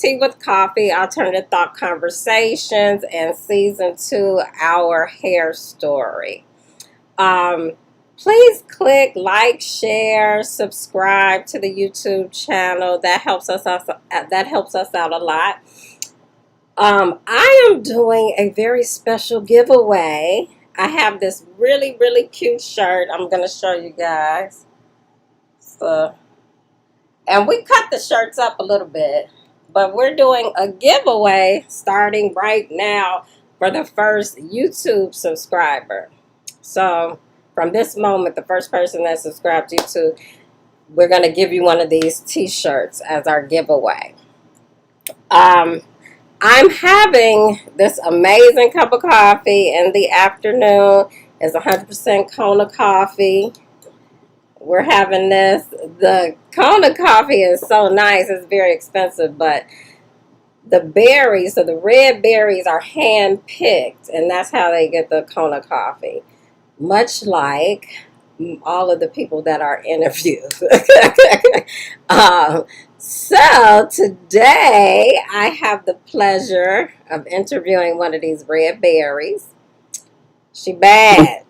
Tea with Coffee, Alternative Thought Conversations, and Season 2, Our Hair Story. Um, Please click like, share, subscribe to the YouTube channel. That helps us out a lot. I am doing a very special giveaway. I have this really, really cute shirt. I'm going to show you guys. So, and we cut the shirts up a little bit, but we're doing a giveaway starting right now for the first YouTube subscriber. So from this moment, the first person that subscribed to YouTube, we're going to give you one of these t-shirts as our giveaway. I'm having this amazing cup of coffee in the afternoon. It's 100% Kona coffee. We're having this. The Kona coffee is so nice. It's very expensive, but the berries, so the red berries are hand picked, and that's how they get the Kona coffee. Much like all of the people that are interviewed. So today I have the pleasure of interviewing one of these red berries. She bad,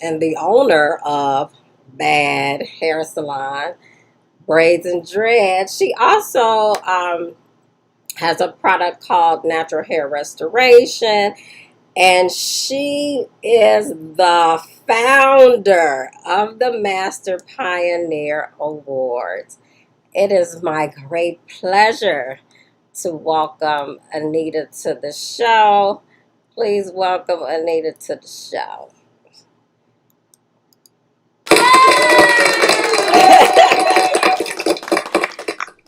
and the owner of Bad Hair Salon, Braids and Dreads. She also has a product called Natural Hair Restoration, and she is the founder of the Master Pioneer Awards. It is my great pleasure to welcome Anita to the show. Please welcome Anita to the show.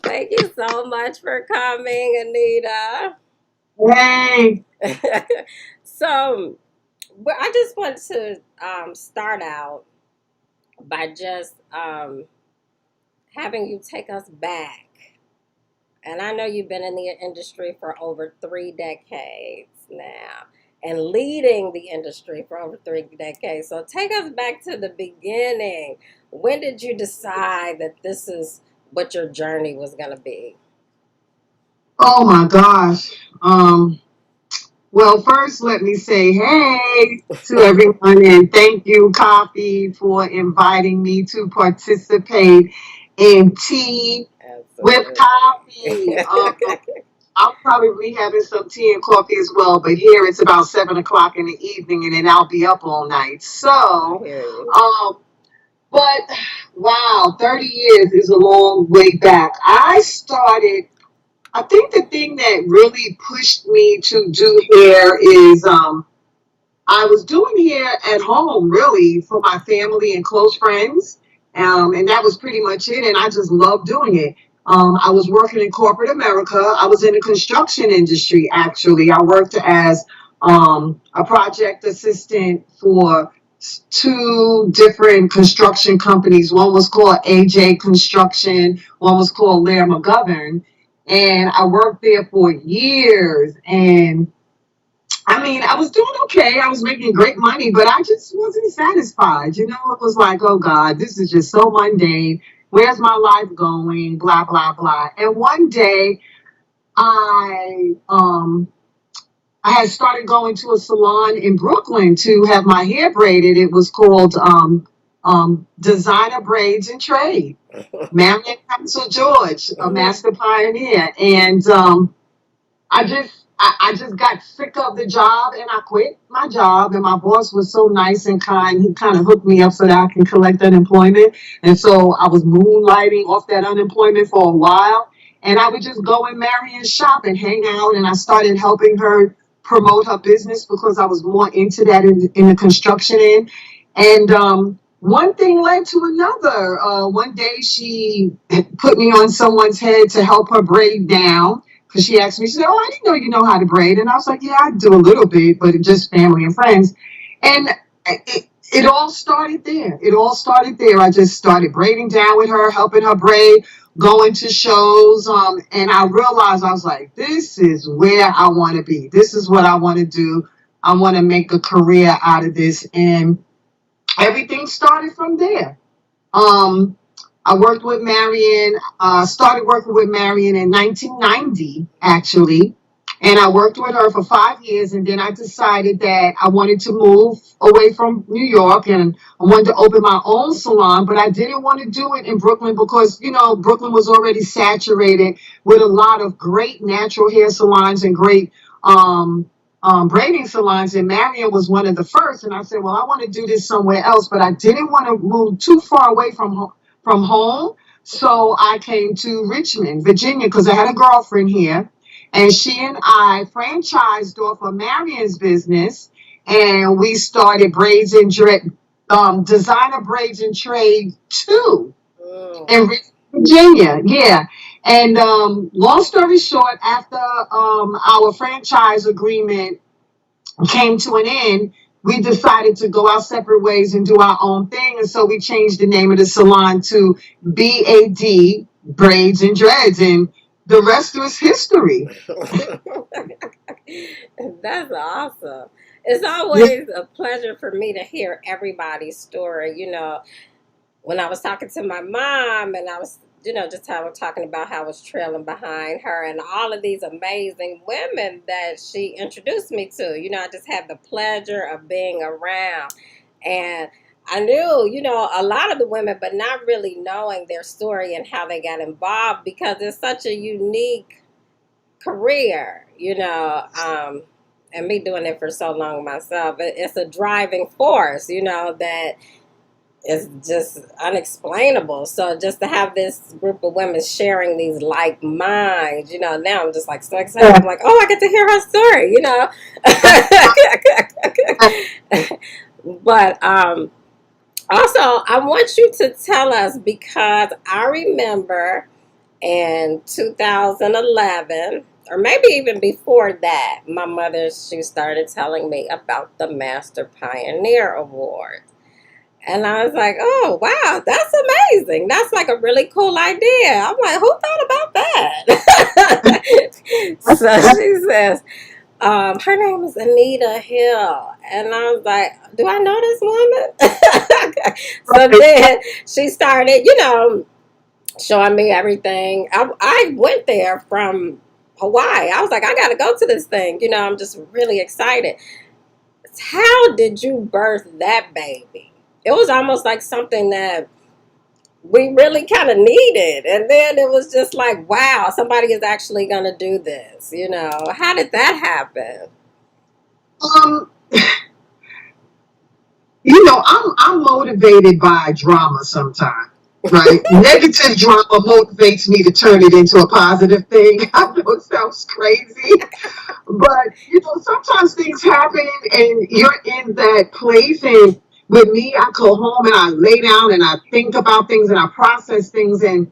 Thank you so much for coming, Anita. Hey, So, I just want to start out by just having you take us back. And I know you've been in the industry for over 3 decades now and leading the industry for over 3 decades. So take us back to the beginning. When did you decide that this is what your journey was going to be? oh my gosh. Well, first let me say hey to everyone and thank you, Coffee, for inviting me to participate in Tea with Coffee. Absolutely. I'll probably be having some tea and coffee as well, but here it's about 7 o'clock in the evening and then I'll be up all night. I So, hear you. um, but wow, 30 years is a long way back. I think the thing that really pushed me to do hair is I was doing hair at home really for my family and close friends. And that was pretty much it. And I just loved doing it. I was working in corporate America. I was in the construction industry, actually. I worked as a project assistant for two different construction companies. One was called AJ Construction, one was called Lair McGovern. And I worked there for years. And I mean, I was doing okay. I was making great money, but I just wasn't satisfied. You know, it was like, oh God, this is just so mundane. Where's my life going? Blah, blah, blah. And one day I um I had started going to a salon in Brooklyn to have my hair braided. It was called Designer Braids and Trade. Marion Council George, a Mhm. master pioneer. And I just got sick of the job and I quit my job. And my boss was so nice and kind. He kind of hooked me up so that I can collect unemployment. And so I was moonlighting off that unemployment for a while. And I would just go in Marion's shop and hang out. And I started helping her promote her business because I was more into that in the construction end. And one thing led to another. One day she put me on someone's head to help her braid down because she asked me, she said, "Oh, I didn't know you know how to braid." And I was like, "Yeah, I do a little bit, but just family and friends." And it all started there. It all started there. I just started braiding down with her, helping her braid, going to shows. And I realized I was like, this is where I want to be. This is what I want to do. I want to make a career out of this. And everything started from there. Um, I worked with Marion, started working with Marion in 1990, actually. And I worked with her for 5 years. And then I decided that I wanted to move away from New York and I wanted to open my own salon. But I didn't want to do it in Brooklyn because, Brooklyn was already saturated with a lot of great natural hair salons and great braiding salons. And Marion was one of the first. And I said, well, I want to do this somewhere else. But I didn't want to move too far away from home. So I came to Richmond, Virginia, because I had a girlfriend here. And she and I franchised off of Marion's business. And we started braids and designer braids and trade too Mm. in Richmond, Virginia. Yeah. And long story short, after our franchise agreement came to an end, we decided to go our separate ways and do our own thing. And so we changed the name of the salon to BAD, Braids and Dreads. And the rest was history. That's awesome. It's Yeah. always a pleasure for me to hear everybody's story. When I was talking to my mom and I was, just how we're talking about how I was trailing behind her and all of these amazing women that she introduced me to. I just had the pleasure of being around. And I knew, a lot of the women, but not really knowing their story and how they got involved because it's such a unique career, and me doing it for so long myself. It's a driving force, that is just unexplainable. So just to have this group of women sharing these like minds, now I'm just like so excited. I'm like, oh, I get to hear her story, But also, I want you to tell us because I remember in 2011, or maybe even before that, my mother, she started telling me about the Master Pioneer Award. And I was like, oh, wow, that's amazing. That's like a really cool idea. I'm like, who thought about that? So she says, her name is Anita Hill. And I was like, do I know this woman? So then she started, showing me everything. I went there from Hawaii. I was like, I got to go to this thing. I'm just really excited. How did you birth that baby? It was almost like something that we really kind of needed. And then it was just like, wow, somebody is actually going to do this. How did that happen? Um, I'm motivated by drama sometimes, right? Negative drama motivates me to turn it into a positive thing. I know it sounds crazy, but sometimes things happen and you're in that place. And with me, I go home and I lay down and I think about things and I process things. And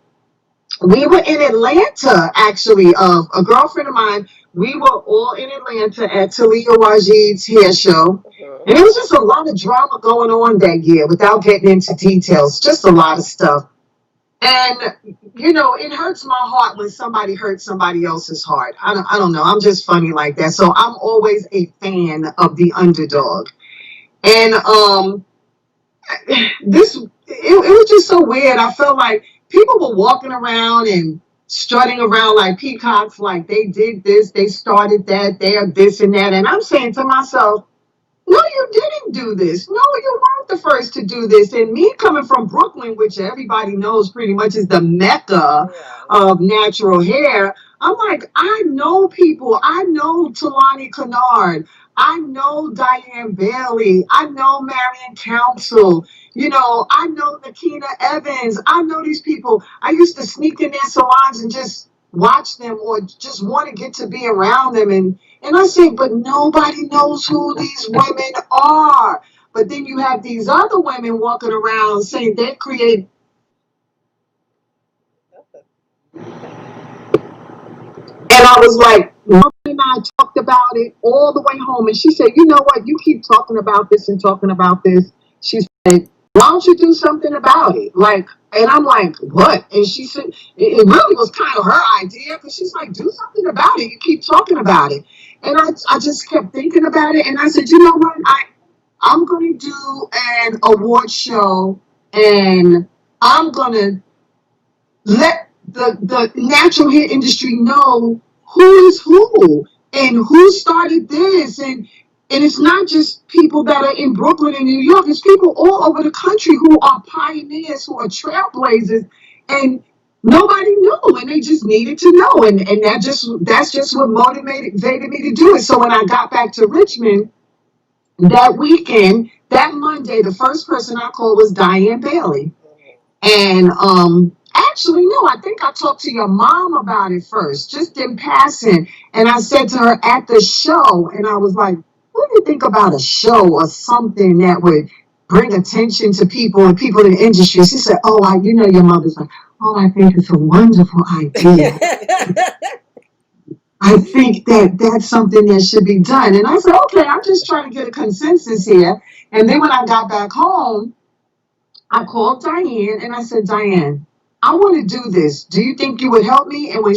we were in Atlanta, actually, of a girlfriend of mine. We were all in Atlanta at Talia Wajid's hair show. Mhm. And it was just a lot of drama going on that year without getting into details, just a lot of stuff. And, it hurts my heart when somebody hurts somebody else's heart. I don't know. I'm just funny like that. So I'm always a fan of the underdog. And it was just so weird. I felt like people were walking around and strutting around like peacocks, like they did this, they started that, they are this and that. And I'm saying to myself, no, you didn't do this. No, you weren't the first to do this. And me coming from Brooklyn, which everybody knows pretty much is the mecca Yeah. of natural hair, I'm like, I know people. I know Talani Kennard. I know Diane Bailey. I know Marion Council. I know Nakina Evans. I know these people. I used to sneak in their salons and just watch them or just want to get to be around them. And I say, but nobody knows who these women are. But then you have these other women walking around saying they create. And I was like, Mom and I talked about it all the way home. And she said, you know what? You keep talking about this and talking about this. She said, why don't you do something about it? Like, and I'm like, what? And she said, it really was kind of her idea because she's like, do something about it. You keep talking about it. And I just kept thinking about it. And I said, you know what? I'm going to do an award show and I'm going to let the natural hair industry know who is who and who started this, and it's not just people that are in Brooklyn and New York, it's people all over the country who are pioneers, who are trailblazers, and nobody knew, and they just needed to know, and that's just what motivated me to do it. So when I got back to Richmond that weekend, that Monday, the first person I called was Diane Bailey. And actually, no, I think I talked to your mom about it first, just in passing. And I said to her at the show, and I was like, what do you think about a show or something that would bring attention to people and people in the industry? She said, oh, your mother's like, oh, I think it's a wonderful idea. I think that that's something that should be done. And I said, okay, I'm just trying to get a consensus here. And then when I got back home, I called Diane and I said, Diane, I want to do this. Do you think you would help me? And when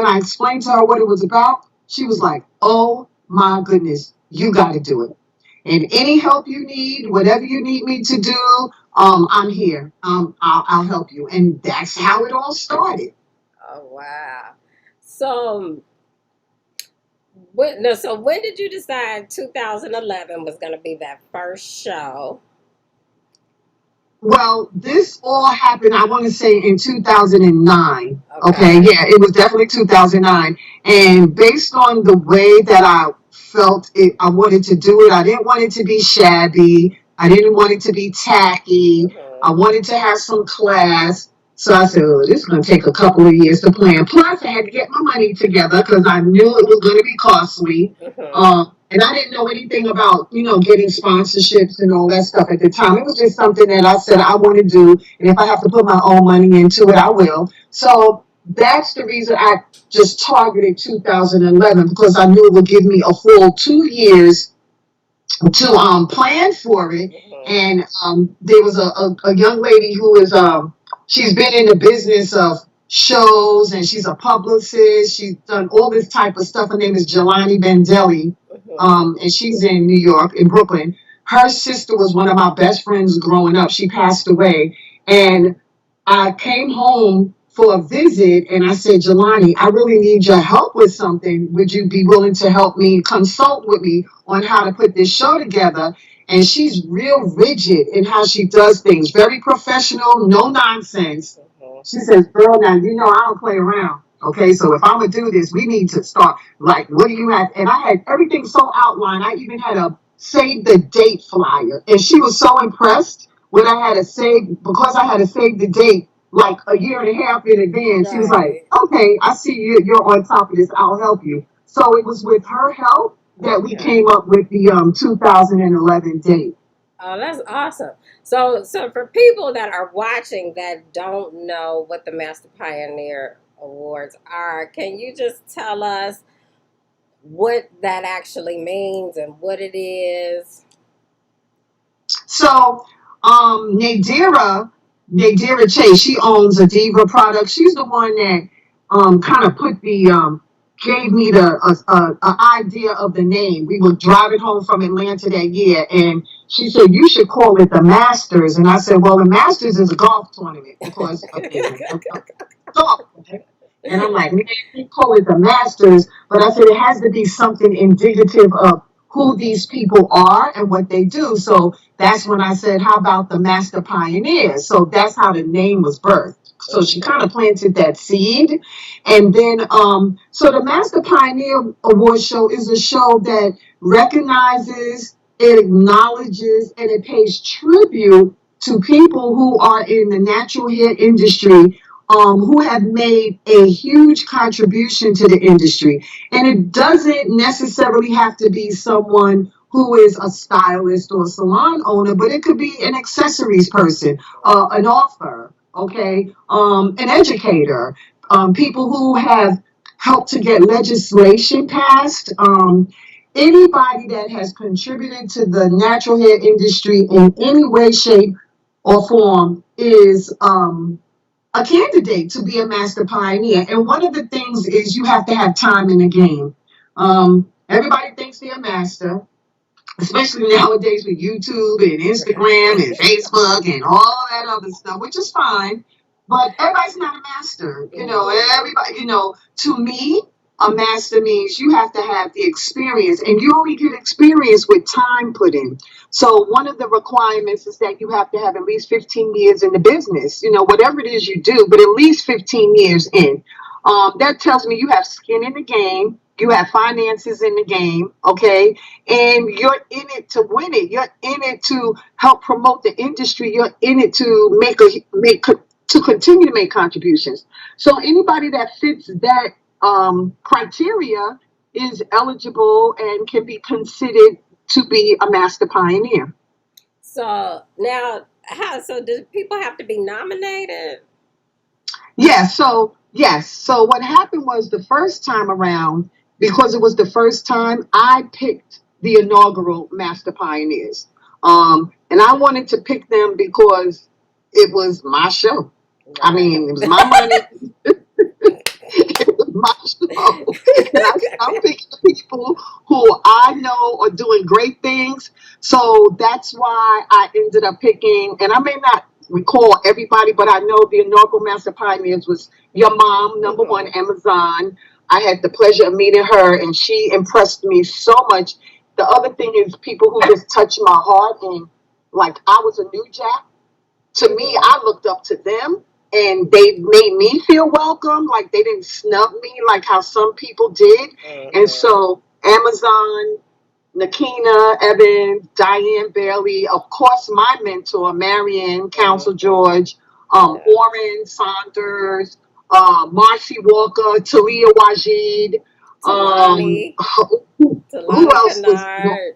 I explained to her what it was about, she was like, oh my goodness, you got to do it. And any help you need, whatever you need me to do, I'm here. I'll help you. And that's how it all started. Oh wow. So when did you decide 2011 was going to be that first show? Well, this all happened, I want to say, in 2009. Okay, Okay. yeah, it was definitely 2009. And based on the way that I felt I wanted to do it, I didn't want it to be shabby. I didn't want it to be tacky. I Mhm. wanted to have some class. So I said, oh, this is going to take a couple of years to plan. Plus, I had to get my money together because I knew it was going to be costly. Mhm. And I didn't know anything about, getting sponsorships and all that stuff at the time. It was just something that I said I want to do. And if I have to put my own money into it, I will. So that's the reason I just targeted 2011 because I knew it would give me a full 2 years to plan for it. Mhm. And there was a young lady who is she's been in the business of shows and she's a publicist. She's done all this type of stuff. Her name is Jelani Bendelli, Mhm. and she's in New York, in Brooklyn. Her sister was one of my best friends growing up. She passed away, and I came home for a visit and I said, Jelani, I really need your help with something. Would you be willing to help me consult with me on how to put this show together? And she's real rigid in how she does things, very professional, no nonsense. Mhm. She says, girl, now you know I don't play around. Okay, so if I'm gonna do this, we need to start. Like, what do you have? And I had everything so outlined. I even had a save the date flyer, and she was so impressed when I had to save because I had to save the date like a year and a half in advance. She was like, Right. okay, I see you're on top of this. I'll help you. So it was with her help that we Okay. came up with the 2011 date. Oh, that's awesome. So for people that are watching that don't know what the Master Pioneer Awards are, can you just tell us what that actually means and what it is? So Nadira Chase, she owns a Diva product. She's the one that kind of put the gave me the idea of the name. We were driving home from Atlanta that year, and she said you should call it the Masters. And I said, well, the Masters is a golf tournament because golf. And I'm like, man, they call it the Masters, but I said it has to be something indicative of who these people are and what they do. So that's when I said, how about the Master Pioneers? So that's how the name was birthed. So she kind Okay. of planted that seed. And then, so the Master Pioneer Award show is a show that recognizes, it acknowledges, and it pays tribute to people who are in the natural hair industry, who have made a huge contribution to the industry. And it doesn't necessarily have to be someone who is a stylist or a salon owner, but it could be an accessories person, an author, okay, an educator, people who have helped to get legislation passed. Anybody that has contributed to the natural hair industry in any way, shape, or form is a candidate to be a master pioneer. And one of the things is you have to have time in the game. Everybody thinks they're a master, especially nowadays with YouTube and Instagram and Facebook and all that other stuff, which is fine. But everybody's not a master. Mm-hmm. Everybody, to me, a master means you have to have the experience, and you only get experience with time put in. So one of the requirements is that you have to have at least 15 years in the business, whatever it is you do, but at least 15 years in. That tells me you have skin in the game. You have finances in the game, okay? And you're in it to win it. You're in it to help promote the industry. You're in it to to continue to make contributions. So anybody that fits that criteria is eligible and can be considered to be a master pioneer. So now, how? So do people have to be nominated? Yes. So what happened was the first time around, because it was the first time, I picked the inaugural master pioneers. And I wanted to pick them because it was my show. I Right. mean, it was my money. It was my show. And I said, I'm picking the people who I know are doing great things. So that's why I ended up picking, and I may not recall everybody, but I know the inaugural Master Pioneers was your mom, number one, Hmm. Amazon. I had the pleasure of meeting her, and she impressed me so much. The other thing is people who just touch my heart, and like I was a new jack to me, Hmm. I looked up to them and they made me feel welcome. Like they didn't snub me like how some people did. And Hmm. so Amazon, Nakina Evans, Diane Bailey, of course, my mentor, Marion, Council Hmm. George, Yes. Orrin Saunders, Marcy Walker, Talia Wajid, Talani, who Talani else was Kennard.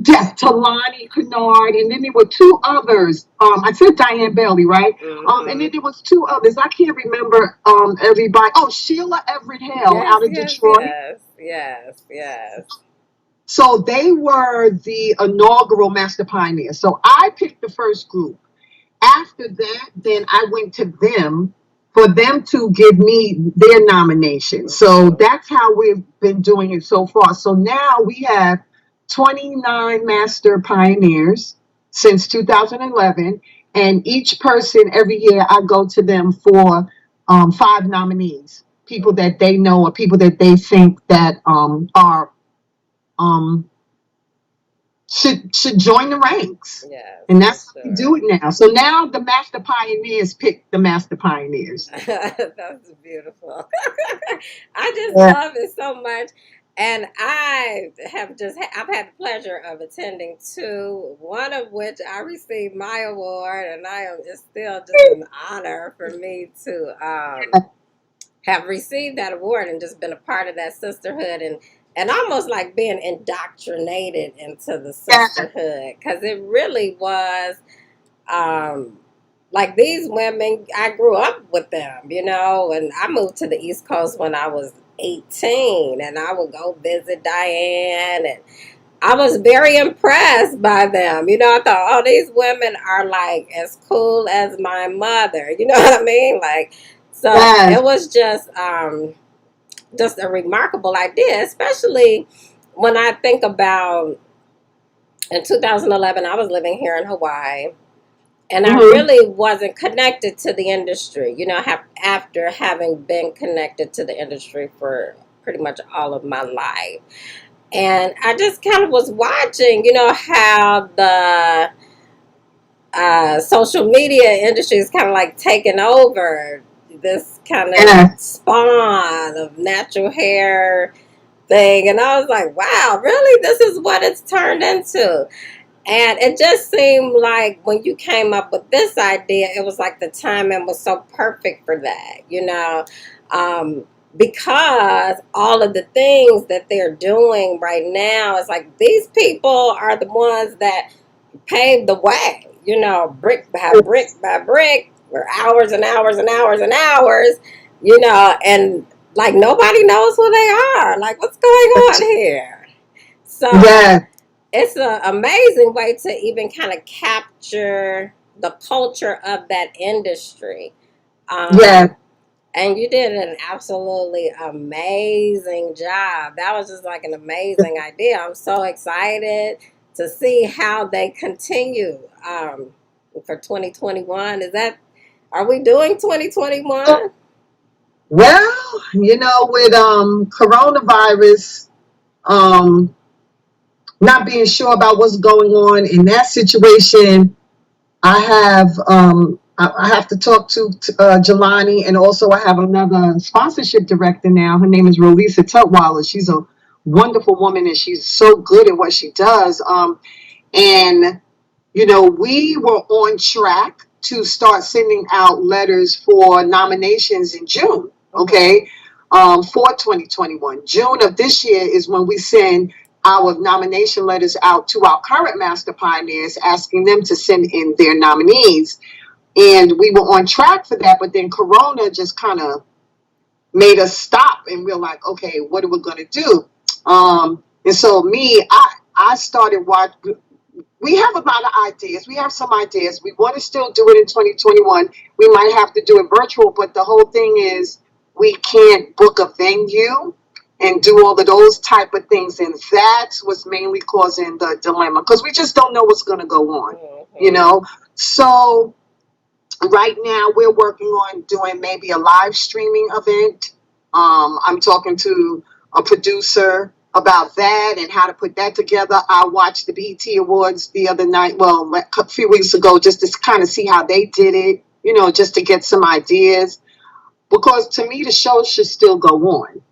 Yes, Talani Kennard, and then there were two others. I said Diane Bailey, right? And then Hmm. there was two others. I can't remember everybody. Oh, Sheila Everett Hale Yes, out of yes, Detroit. yes, yes, yes. So they were the inaugural Master Pioneers. So I picked the first group. After that, then I went to them for them to give me their nomination. So Hmm. that's how we've been doing it so far. So now we have 29 master pioneers since 2011, and each person every year I go to them for five nominees, people that they know or people that they think that are um, should join the ranks. Yes, And for that's how we do sure. it now. So now the master pioneers pick the master pioneers. That's beautiful. I just Yeah. love it so much. And I've had the pleasure of attending two, one of which I received my award, and it's still just an honor for me to have received that award and just been a part of that sisterhood and almost like being indoctrinated into the Yeah. sisterhood because it really was um, like these women, I grew up with them, and I moved to the East Coast when I was 18, and I would go visit Diane, and I was very impressed by them. I thought, oh, these women are like as cool as my mother. You know what I mean? Like, so Yes. it was just a remarkable idea, especially when I think about in 2011, I was living here in Hawaii and I Hmm. really wasn't connected to the industry, after having been connected to the industry for pretty much all of my life. And I just kind of was watching, how the social media industry is kind of like taking over this kind of Yes. spawn of natural hair thing. And I was like, wow, really? This is what it's turned into. And it just seemed like when you came up with this idea, it was like the timing was so perfect for that, um, because all of the things that they're doing right now is like these people are the ones that paved the way, brick by brick by brick for hours and hours and hours and hours, and like nobody knows who they are. Like, what's going on here? So Yes. it's an amazing way to even kind of capture the culture of that industry. Yes. Um, and you did an absolutely amazing job. That was just like an amazing idea. I'm so excited to see how they continue for 2021. Are we doing 2021? Well, with coronavirus, um, not being sure about what's going on in that situation, I have to talk to Jelani, and also I have another sponsorship director now. Her name is Rolisa Tutwiler. She's a wonderful woman, and she's so good at what she does. And we were on track to start sending out letters for nominations in June, okay, for 2021. June of this year is when we send our nomination letters out to our current master pioneers, asking them to send in their nominees. And we were on track for that, but then Corona just kind of made us stop, and we're like, okay, what are we going to do? And so I started watching. We have a lot of ideas. We have some ideas. We want to still do it in 2021. We might have to do it virtual, but the whole thing is we can't book a venue and do all of those type of things. And that's what's mainly causing the dilemma, because we just don't know what's going to go on, you know? So right now we're working on doing maybe a live streaming event. I'm talking to a producer about that and how to put that together. I watched the BET Awards the other night, well, a few weeks ago, just to kind of see how they did it, just to get some ideas. Because to me, the show should still go on.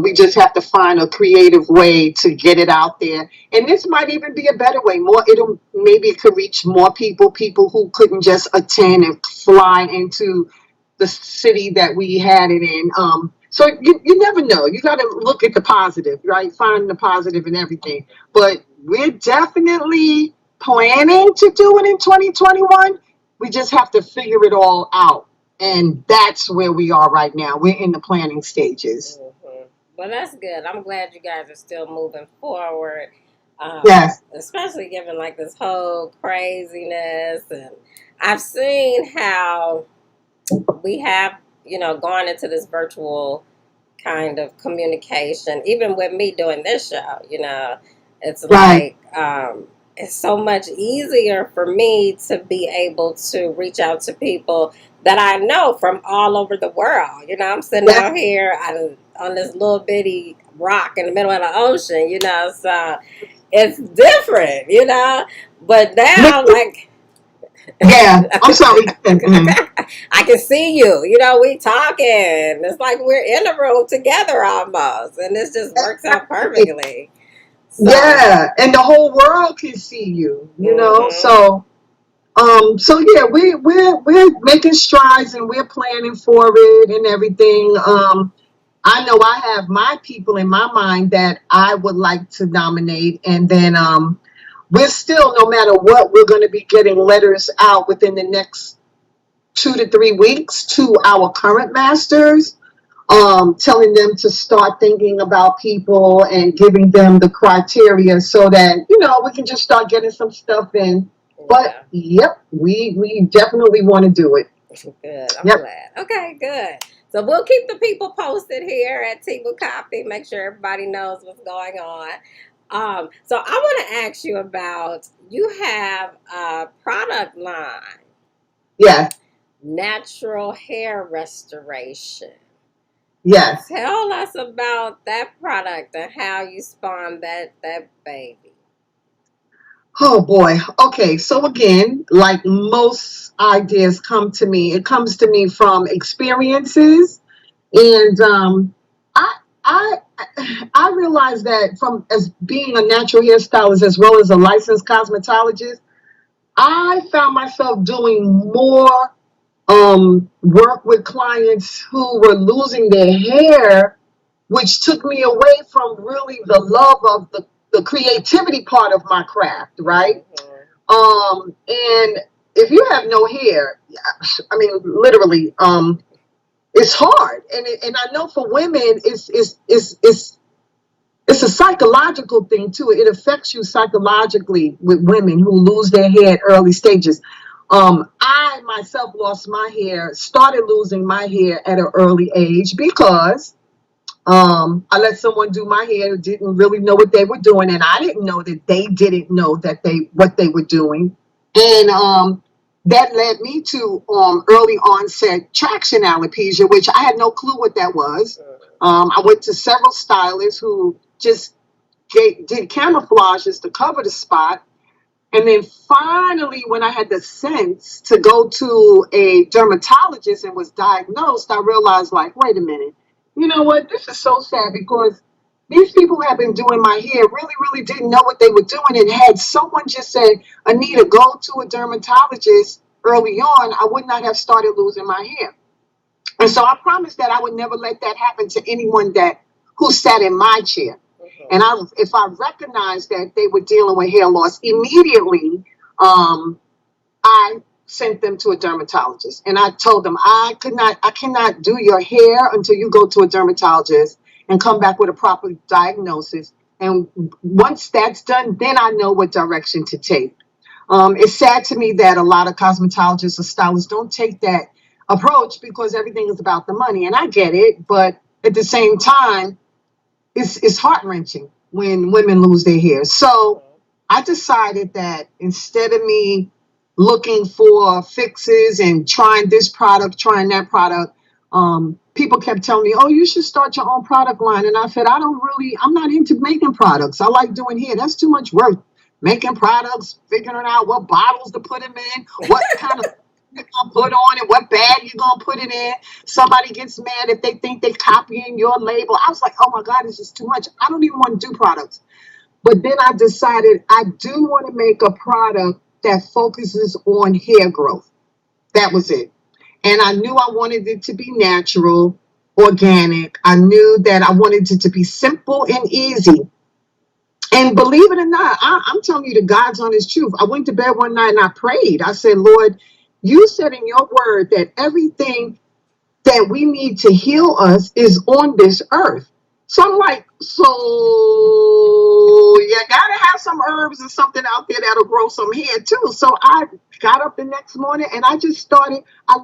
We just have to find a creative way to get it out there. And this might even be a better way. Maybe it could reach more people who couldn't just attend and fly into the city that we had it in. So you never know. You got to look at the positive, right? Find the positive in everything. But we're definitely planning to do it in 2021. We just have to figure it all out. And that's where we are right now. We're in the planning stages. Well, that's good. I'm glad you guys are still moving forward. Yes. Especially given like this whole craziness, and I've seen how we have, gone into this virtual kind of communication. Even with me doing this show, it's Right. like it's so much easier for me to be able to reach out to people that I know from all over the world. I'm sitting Yeah. out here on this little bitty rock in the middle of the ocean, so it's different, But now, like, Yeah. I'm sorry. Mhm. I can see you. We talking. It's like we're in a room together almost, and this just works out perfectly. So, Yeah, and the whole world can see you, hmm So yeah, we're making strides, and we're planning for it and everything. I know I have my people in my mind that I would like to nominate, and then we're still, no matter what, we're going to be getting letters out within the next 2 to 3 weeks to our current masters, telling them to start thinking about people and giving them the criteria so that, we can just start getting some stuff in. But yeah, yep, we definitely want to do it. good. I'm Yep. glad. Okay, good. So we'll keep the people posted here at Tea with Coffee. Make sure everybody knows what's going on. So I want to ask you about, you have a product line, Yes. natural hair restoration. Yes. Tell us about that product and how you spawned that baby. Oh boy. Okay. So again, like most ideas come to me, it comes to me from experiences. And I I I realized that from as being a natural hairstylist as well as a licensed cosmetologist, I found myself doing more work with clients who were losing their hair, which took me away from really the love of the creativity part of my craft, right? Mm-hmm. And if you have no hair, I mean, literally, it's hard, and I know for women, it's a psychological thing too. It affects you psychologically with women who lose their hair at early stages. I myself lost my hair, started losing my hair at an early age because I let someone do my hair who didn't really know what they were doing, and I didn't know that they didn't know that what they were doing. And that led me to early onset traction alopecia, which I had no clue what that was. I went to several stylists who just did camouflages to cover the spot. And then finally, when I had the sense to go to a dermatologist and was diagnosed, I realized, like, wait a minute, you know what? This is so sad because these people have been doing my hair, really, really didn't know what they were doing. And had someone just said, Anita, go to a dermatologist early on, I would not have started losing my hair. And so I promised that I would never let that happen to anyone that who sat in my chair. And if I recognized that they were dealing with hair loss immediately, I sent them to a dermatologist. And I told them I cannot do your hair until you go to a dermatologist and come back with a proper diagnosis. And once that's done, then I know what direction to take. It's sad to me that a lot of cosmetologists or stylists don't take that approach because everything is about the money. And I get it, but at the same time, it's heart wrenching when women lose their hair. So I decided that instead of me looking for fixes and trying this product, trying that product, people kept telling me, "Oh, you should start your own product line." And I said, I'm not into making products. I like doing hair. That's too much work. Making products, figuring out what bottles to put them in, what kind of you're gonna put on it, what bag you're gonna put it in. Somebody gets mad if they think they're copying your label. I was like, oh my God, this is too much. I don't even want to do products. But then I decided I do want to make a product that focuses on hair growth. That was it. And I knew I wanted it to be natural, organic. I knew that I wanted it to be simple and easy. And believe it or not, I'm telling you the God's honest truth. I went to bed one night and I prayed. I said, Lord, you said in your word that everything that we need to heal us is on this earth. So I'm like, so you gotta have some herbs or something out there that'll grow some hair too. So I got up the next morning and I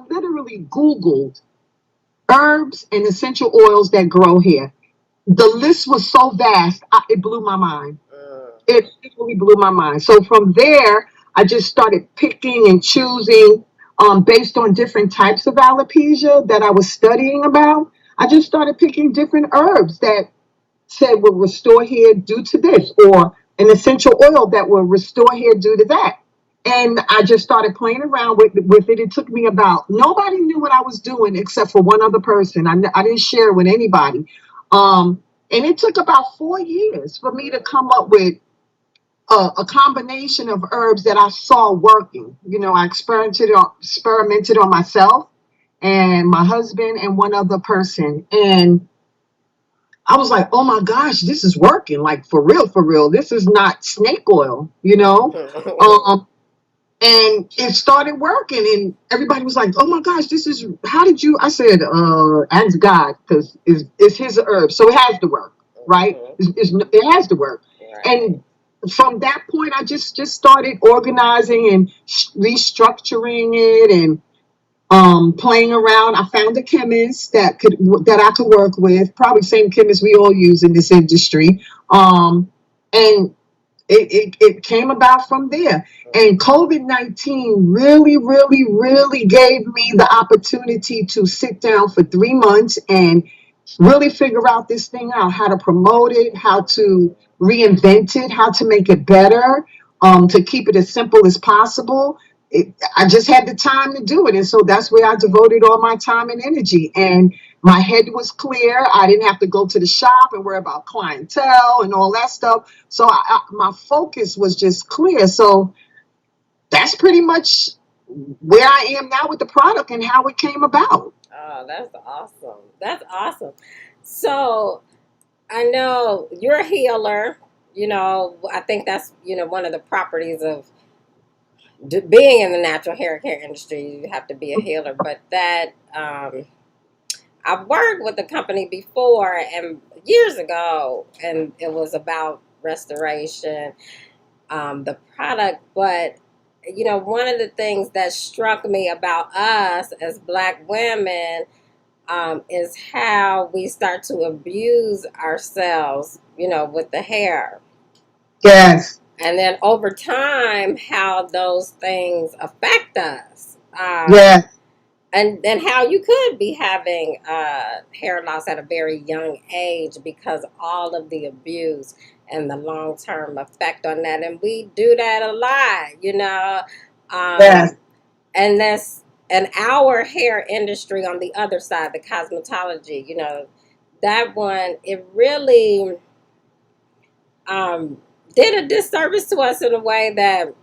literally Googled herbs and essential oils that grow hair. The list was so vast, it blew my mind. It really blew my mind. So from there, I just started picking and choosing based on different types of alopecia that I was studying about. I just started picking different herbs that said will restore hair due to this, or an essential oil that will restore hair due to that. And I just started playing around with it. It took me about, nobody knew what I was doing except for one other person. I didn't share it with anybody. And it took about 4 years for me to come up with a combination of herbs that I saw working. You know, I experimented on myself and my husband and one other person. And I was like, oh my gosh, this is working. Like for real, for real. This is not snake oil, you know? And it started working and everybody was like, oh my gosh, how did you? I said, ask God, because it's his herb. So it has to work, right? It has to work. And from that point, I just started organizing and restructuring it and playing around. I found a chemist that I could work with, probably same chemist we all use in this industry. And it came about from there. And COVID-19 really, really, really gave me the opportunity to sit down for 3 months and really figure out this thing out, how to promote it, how to reinvent it, how to make it better, to keep it as simple as possible. I just had the time to do it. And so that's where I devoted all my time and energy. And my head was clear. I didn't have to go to the shop and worry about clientele and all that stuff. So my focus was just clear. So that's pretty much where I am now with the product and how it came about. Oh, that's awesome. That's awesome. So I know you're a healer. You know, I think that's, one of the properties of being in the natural hair care industry. You have to be a healer. But I've worked with a company before and years ago, and it was about restoration, the product. But, one of the things that struck me about us as Black women is how we start to abuse ourselves, with the hair. Yes. And then over time, how those things affect us. Yeah. And how you could be having hair loss at a very young age because all of the abuse and the long term effect on that. And we do that a lot, Yes. um, and that's and our hair industry on the other side, the cosmetology, that one, it really um, did a disservice to us in a way that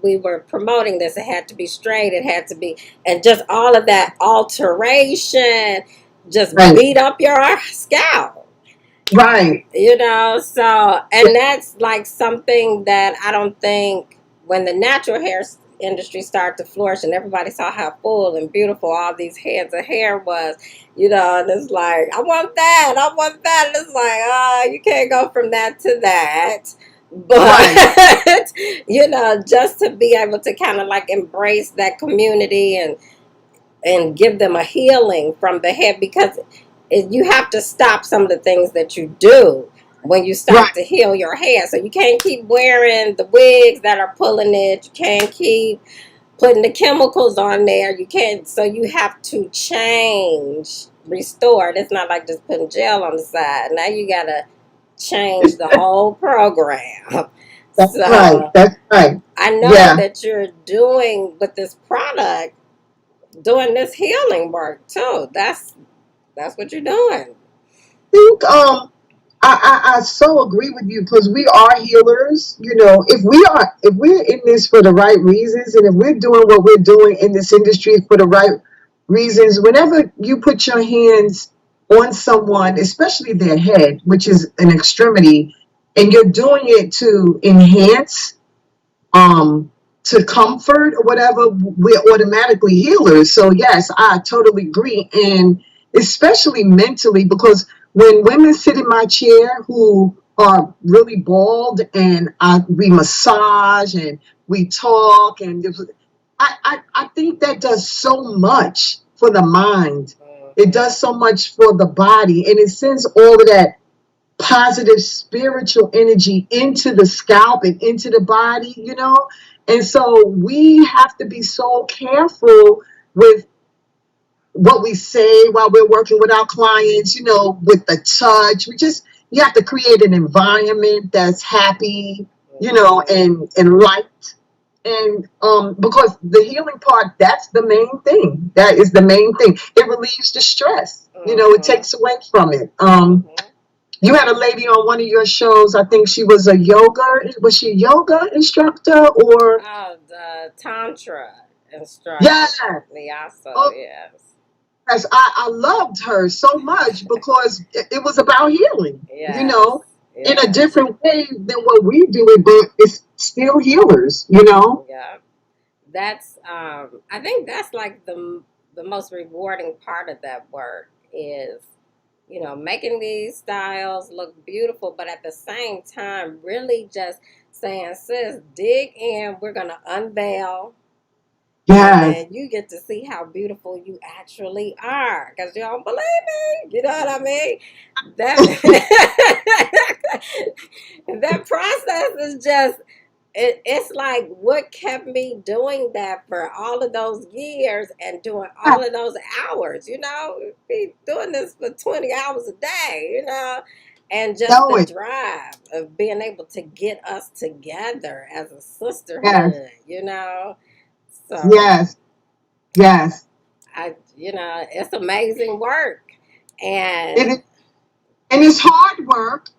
we were promoting this. It had to be straight. It had to be, and just all of that alteration just Right. beat up your scalp. Right. So, and that's like something that I don't think when the natural hair industry started to flourish and everybody saw how full and beautiful all these heads of hair was, and it's like, I want that, I want that. And it's like, you can't go from that to that. Right. But, just to be able to kind of like embrace that community and give them a healing from the head, because you have to stop some of the things that you do when you Right. start to heal your hair. So you can't keep wearing the wigs that are pulling it. You can't keep putting the chemicals on there. You can't. So you have to change, restore. It's not like just putting gel on the side. Now you gotta change the whole program. That's right. So That's right. I know Yeah. that you're doing with this product, doing this healing work too. That's what you're doing. Think I so agree with you because we are healers. If we're in this for the right reasons, and if we're doing what we're doing in this industry for the right reasons, whenever you put your hands on someone, especially their head, which is an extremity, and you're doing it to enhance, to comfort or whatever, we're automatically healers. So yes, I totally agree. And especially mentally, because when women sit in my chair who are really bald, and we massage and we talk, and I think that does so much for the mind. It does so much for the body, and it sends all of that positive spiritual energy into the scalp and into the body. And so we have to be so careful with what we say while we're working with our clients, with the touch. You have to create an environment that's happy, and light. And because the healing part, that's the main thing. That is the main thing. It relieves the stress, it takes away from it. You had a lady on one of your shows. I think she was a yoga. Was she a yoga instructor or? Oh, the Tantra Yeah. instructor. Nyasa, Oh, yes. yes. I loved her so much because it was about healing. You Yes. know, in a Yes. different way than what we do it, but it's still healers. Yeah. That's I think that's like the most rewarding part of that work is, making these styles look beautiful, but at the same time really just saying, sis, dig in, we're gonna unveil. And Yes. then you get to see how beautiful you actually are, because you don't believe me. You know what I mean? That that process is just it's like what kept me doing that for all of those years and doing all of those hours. Be doing this for 20 hours a day. And just Know the it. drive of being able to get us together as a Yes. sisterhood. So Yes. Yes. it's amazing work. It And is. And it's hard work.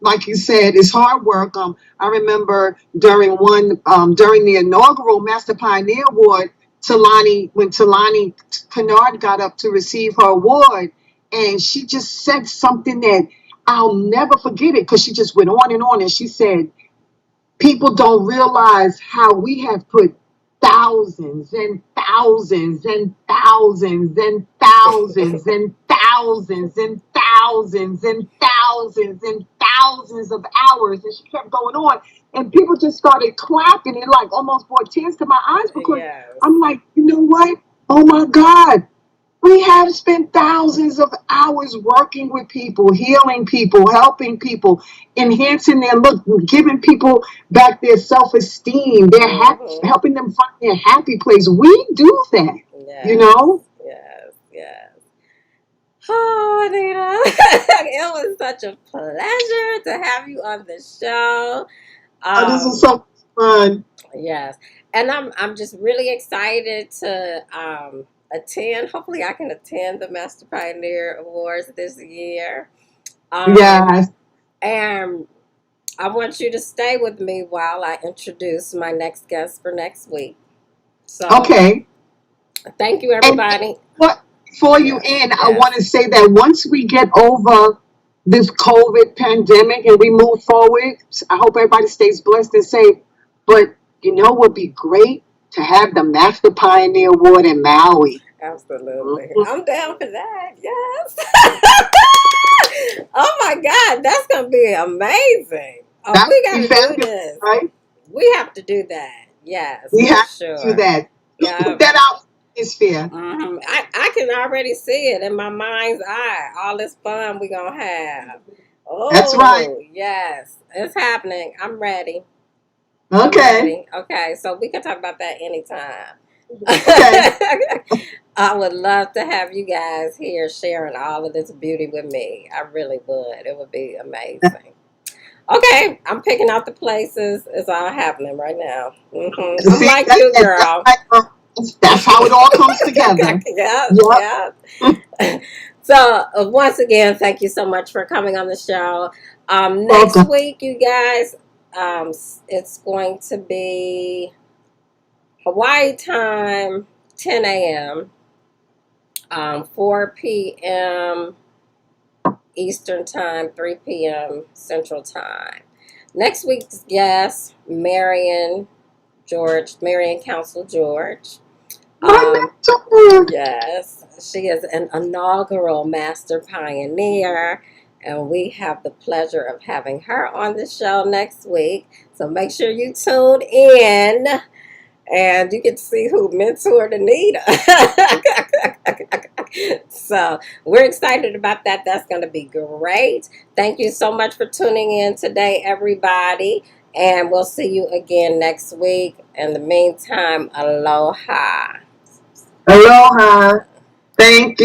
Like you said, it's hard work. I remember during the inaugural Master Pioneer Award, when Talani Kennard got up to receive her award, and she just said something that I'll never forget it, because she just went on and on, and she said, people don't realize how we have put thousands and thousands and thousands and thousands and thousands and thousands and thousands and thousands of hours. And she kept going on. And people just started clapping. It like almost brought tears to my eyes, because yes. I'm like, you know what? Oh my God. We have spent thousands of hours working with people, healing people, helping people, enhancing their look, giving people back their self-esteem, Mm-hmm. helping them find their happy place. We do that, you Yes, know? yes, yes. Oh, Anita, it was such a pleasure to have you on the show. Oh, this was Um, so fun. yes, and I'm just really excited to attend. Hopefully, I can attend the Master Pioneer Awards this year. Um, Yes. and I want you to stay with me while I introduce my next guest for next week. So, Okay. thank you, And everybody. what before you Yes, end, I want yes, to say that once we get over this COVID pandemic and we move forward, I hope everybody stays blessed and safe. But you know what would be great to have the Master Pioneer Award in Maui. absolutely. Mhm. I'm down for that. Yes. Oh my God, that's gonna be amazing. Oh, That we would be gotta do fabulous, this. right? We have to do that. Yes, We for have to do sure. that. Just put Yeah. that out in the sphere. I can already see it in my mind's eye. All this fun we gonna have. That's right. Oh yes, it's happening. I'm ready. I'm Okay. ready. Okay, so we can talk about that anytime. Okay. I would love to have you guys here sharing all of this beauty with me. I really would. It would be amazing. Okay, I'm picking out the places. It's all happening right now. I'm See, like you, that's girl. right. That's how it all comes together. Yes, Yep. yes. So, once again, thank you so much for coming on the show. Next Welcome. week, you guys, it's going to be Hawaii time, 10 a.m., 4 p.m. Eastern time, 3 p.m. Central time. Next week's guest, Marion Council George. My Um, mentor. yes, she is an inaugural Master Pioneer, and we have the pleasure of having her on the show next week. So make sure you tune in and you get to see who mentored Anita. So we're excited about that. That's going to be great. Thank you so much for tuning in today, everybody. And we'll see you again next week. In the meantime, aloha. Aloha. Thank you.